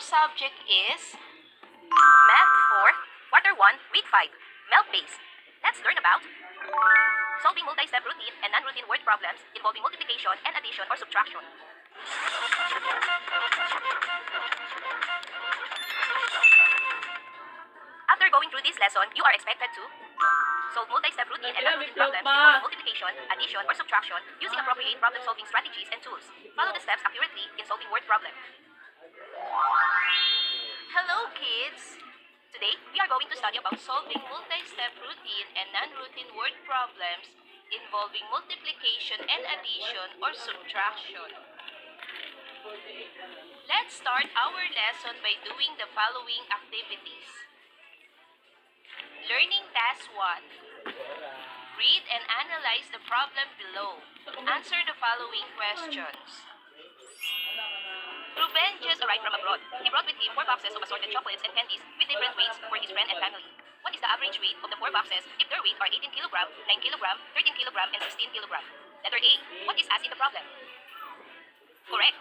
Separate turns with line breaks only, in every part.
Our subject is Math 4, Quarter 1, Week 5, Melt Base. Let's learn about solving multi-step routine and non-routine word problems involving multiplication and addition or subtraction. After going through this lesson, you are expected to solve multi-step routine and non-routine problems involving multiplication, addition, or subtraction using appropriate problem-solving strategies and tools. Follow the steps accurately in solving word problem. Hello, kids! Today, we are going to study about solving multi-step routine and non-routine word problems involving multiplication and addition or subtraction. Let's start our lesson by doing the following activities. Learning Task 1. Read and analyze the problem below. Answer the following questions. Ruben just arrived from abroad. He brought with him 4 boxes of assorted chocolates and candies with different weights for his friend and family. What is the average weight of the 4 boxes if their weight are 18 kg, 9 kg, 13 kg, and 16 kg? Letter A. What is asked in the problem? Correct.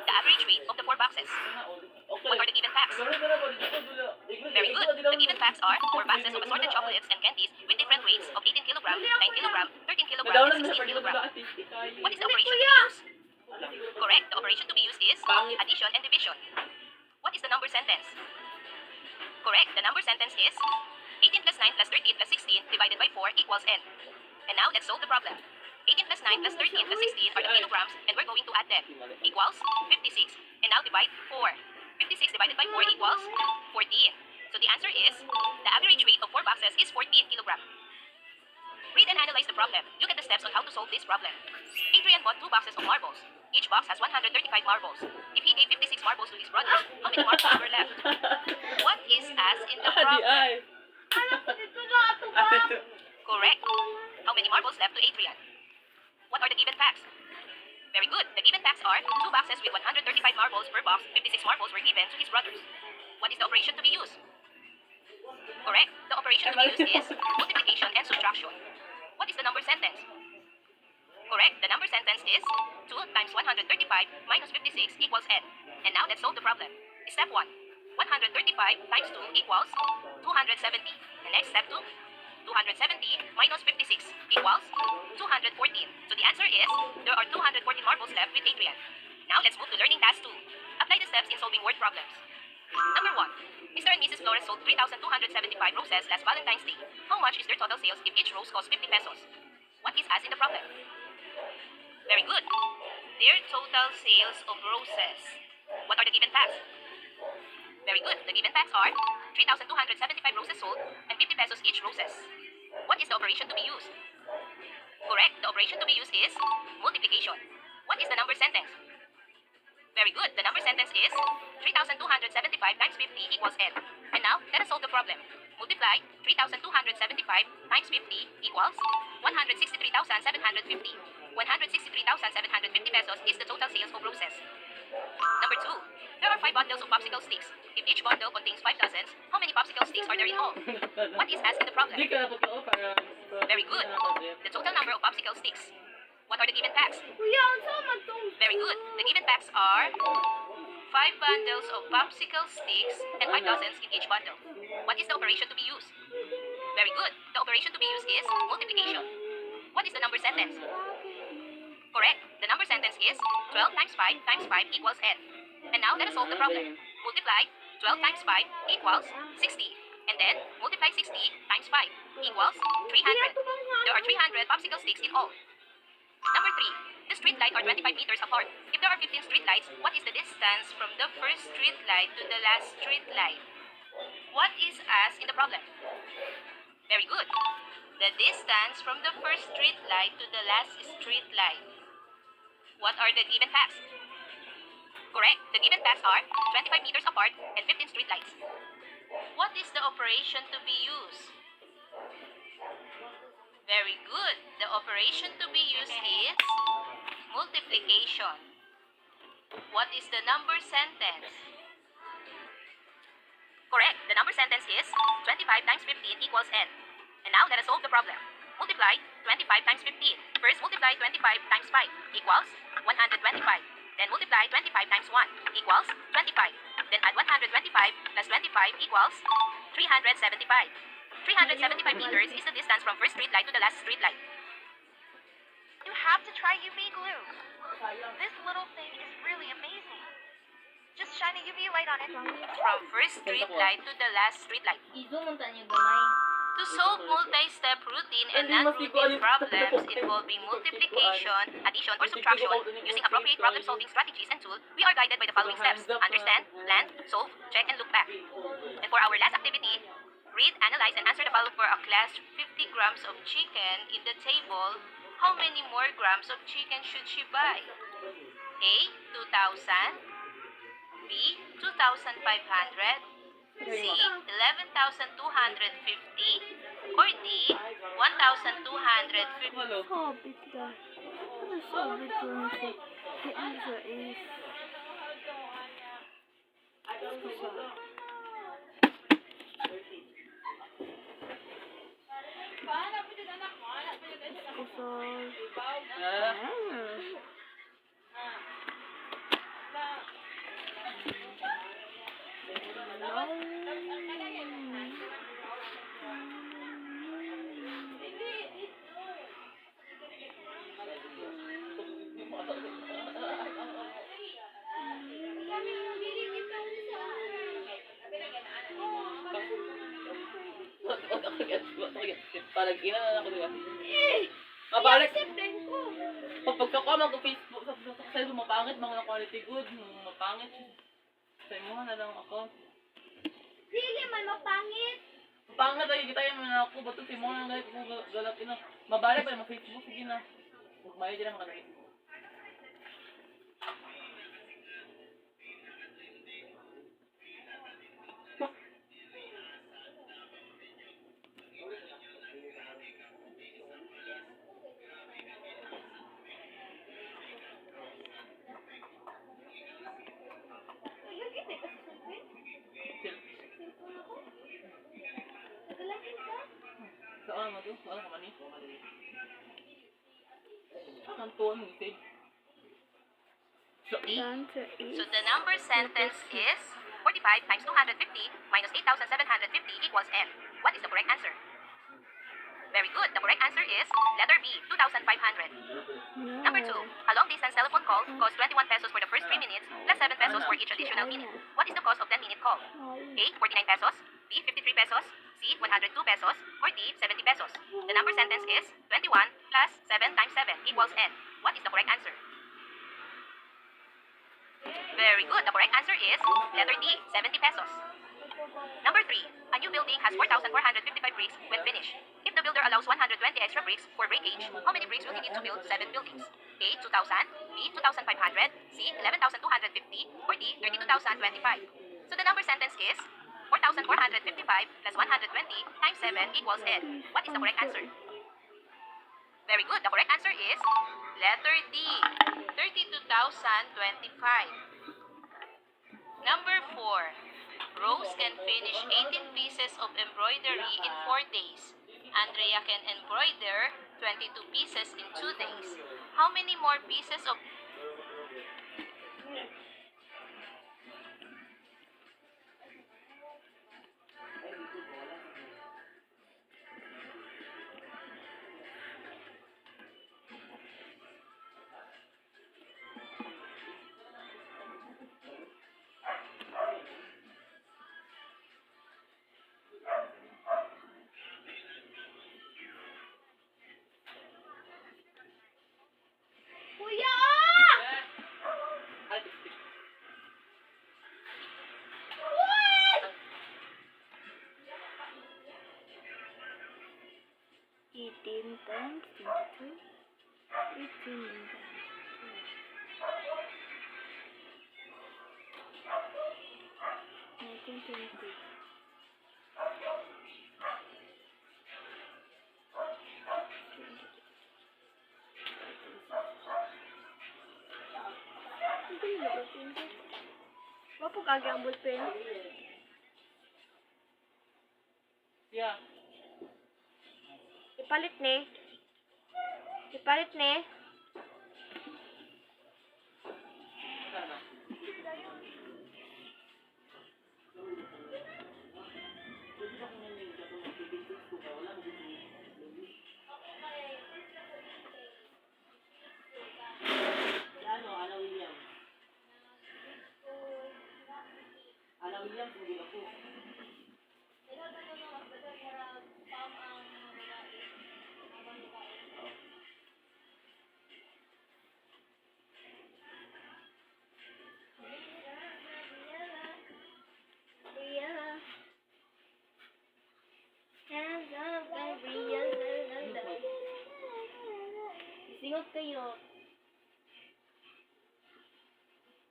The average weight of the 4 boxes. What are the given facts? Very good. The given facts are 4 boxes of assorted chocolates and candies with different weights of 18 kg, 9 kg, 13 kg, and 16 kg. What is the operation to be used? Correct. The operation to be used is addition and division. What is the number sentence? Correct. The number sentence is 18 plus 9 plus 13 plus 16 divided by 4 equals n. And now let's solve the problem. 18 plus 9 plus 13 plus 16 are the kilograms and we're going to add them. Equals 56. And now divide 4. 56 divided by 4 equals 14. So the answer is the average weight of 4 boxes is 14 kilograms. Read and analyze the problem. Look at the steps on how to solve this problem. Adrian bought 2 boxes of marbles. Each box has 135 marbles. If he gave 56 marbles to his brothers, how many marbles were left? What is asked in the problem? Correct. How many marbles left to Adrian? What are the given facts? Very good. The given facts are 2 boxes with 135 marbles per box. 56 marbles were given to his brothers. What is the operation to be used? Correct. The operation to be used is multiplication and subtraction. What is the number sentence? Correct. The number sentence is 2 times 135 minus 56 equals n. And now let's solve the problem. Step 1. 135 times 2 equals 270. The next step 2. 270 minus 56 equals 214. So the answer is there are 214 marbles left with Adrian. Now let's move to learning task 2. Apply the steps in solving word problems. Number 1. Mr. and Mrs. Flores sold 3,275 roses last Valentine's Day. How much is their total sales if each rose costs 50 pesos? What is asked in the problem? Very good. Their total sales of roses. What are the given facts? Very good. The given facts are 3,275 roses sold and 50 pesos each roses. What is the operation to be used? Correct. The operation to be used is multiplication. What is the number sentence? Very good. The number sentence is 3,275 times 50 equals n. And now, let us solve the problem. Multiply 3,275 times 50 equals 163,750. 163,750 pesos is the total sales of roses. Number 2. There are 5 bundles of popsicle sticks. If each bundle contains 5 dozens, how many popsicle sticks are there in all? What is asked in the problem? Very good. The total number of popsicle sticks. What are the given facts? Very good. The given facts are 5 bundles of popsicle sticks and 5 dozens in each bundle. What is the operation to be used? Very good. The operation to be used is multiplication. What is the number sentence? Correct. The number sentence is 12 times 5 times 5 equals n. And now let us solve the problem. Multiply 12 times 5 equals 60. And then multiply 60 times 5 equals 300. There are 300 popsicle sticks in all. Number 3. The street lights are 25 meters apart. If there are 15 street lights, what is the distance from the first street light to the last street light? What is asked in the problem? Very good. The distance from the first street light to the last street light. What are the given facts? Correct. The given facts are 25 meters apart and 15 street lights. What is the operation to be used? Very good. The operation to be used is multiplication. What is the number sentence? Correct. The number sentence is 25 times 15 equals n. And now let us solve the problem. Multiply 25 times 15. First multiply 25 times 5 equals 125. Then multiply 25 times 1 equals 25. Then add 125 plus 25 equals 375. 375 meters is the distance from first street light to the last street light.
You have to try UV glue. This little thing is really amazing. Just shine a UV light on it.
From first street light to the last street light.
Izo man tayo gamay.
To solve multi-step routine and non-routine problems involving multiplication, addition, or subtraction using appropriate problem-solving strategies and tools, we are guided by the following steps. Understand, plan, solve, check, and look back. And for our last activity, read, analyze, and answer the following for a class 50 grams of chicken in the table. How many more grams of chicken should she buy? A. 2,000. B. 2,500. C. 11,250. Or D. 1,250.
Sabit ka. Ano sabit yun sa... The answer is...
Parang ina na ako diba? Mabalik! Pagka ko mag-Facebook sa cellphone, mapangit, mga quality good, mapangit. Sa imo na lang ako.
Dili man mapangit.
Mapangit tayo, kita yung mga ako, bato si mo na lang ko galap ina. Mabalik pa yung Facebook, sige na. Magmaya dyan ang makalagay. Saan mo to? Saan ka mani? Ang tuwan mo ito.
The answer is...
So the number sentence is 45 times 250 minus 8,750 equals n. What is the correct answer? Very good. The correct answer is letter B, 2,500. Number 2. A long distance telephone call costs 21 pesos for the first 3 minutes plus 7 pesos for each additional minute. What is the cost of 10-minute call? A, 49 pesos. B, 53 pesos. C, 102 pesos. Or D, 70 pesos. The number sentence is 21 plus 7 times 7 equals n. What is the correct answer? Very good. The correct answer is letter D, 70 pesos. Number 3. A new building has 4,455 bricks when finished. If the builder allows 120 extra bricks for breakage, how many bricks will he need to build 7 buildings? A, 2,000. B, 2,500. C, 11,250. Or D, 32,025. So the number sentence is 4,455 plus 120 times 7 equals n. What is the correct answer? Very good. The correct answer is letter D, 32,025. Number 4. Rose can finish 18 pieces of embroidery in 4 days. Andrea can embroider 22 pieces in 2 days. How many more pieces of...
Kuya! What? 18 times 22. 18 1920. Wapo kagi ang ballpen.
Yeah.
Ipalit ni. Ipalit ni.
William, sugod ako.
Gabriela. Hands up, Gabriela. Singot kayo.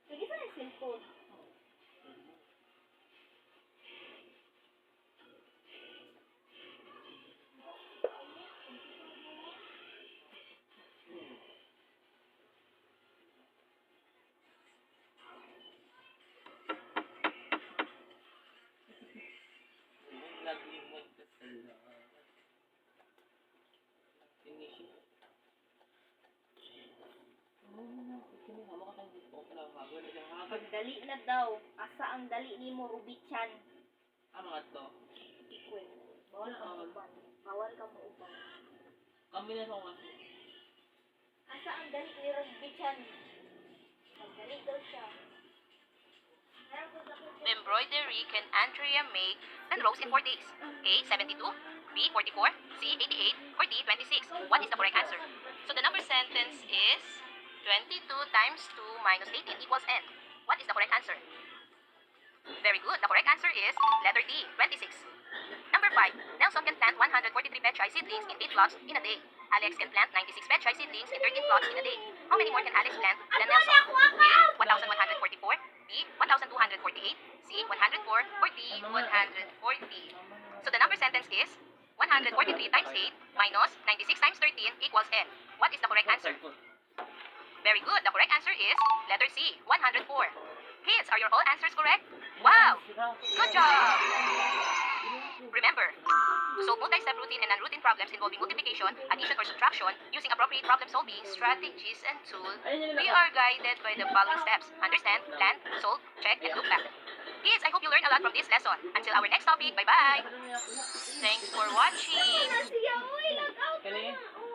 Sige sa cellphone.
Naglimot ka sa lahat. Finishing. Kinihama ka tayong gusto ko pala. Hagod na siyang hagod.
Pagdali na daw. Asa ang dali ni mo, Rubichan?
Mga to.
Ikwin. Bawal ka mo upan. Bawal ka mo upan.
Kami na sa kasi.
Asa ang dali ni Rubichan? Pagdali daw siya.
Embroidery can Andrea make and rows in 4 days? A. 72, B. 44, C. 88, or D. 26? What is the correct answer? So the number sentence is 22 times 2 minus 18 equals N. What is the correct answer? Very good. The correct answer is letter D. 26. Number 5. Nelson can plant 143 petri seedlings in 8 plots in a day. Alex can plant 96 petri seedlings in 13 plots in a day. How many more can Alex plant than Nelson? A. 1,144, B. 1,248, C. 104, or D. 140. So the number sentence is 143 times 8 minus 96 times 13 equals N. What is the correct answer? Very good. The correct answer is letter C. 104. Kids, are your all answers correct? Wow! Good job! Remember, to solve multi-step routine and non-routine problems involving multiplication, addition, or subtraction using appropriate problem-solving strategies and tools, we are guided by the following steps. Understand, plan, solve, check, and look back. Kids, I hope you learned a lot from this lesson. Until our next topic, bye-bye! Thanks for watching!
Siya, uy, lag out
Kani?
na.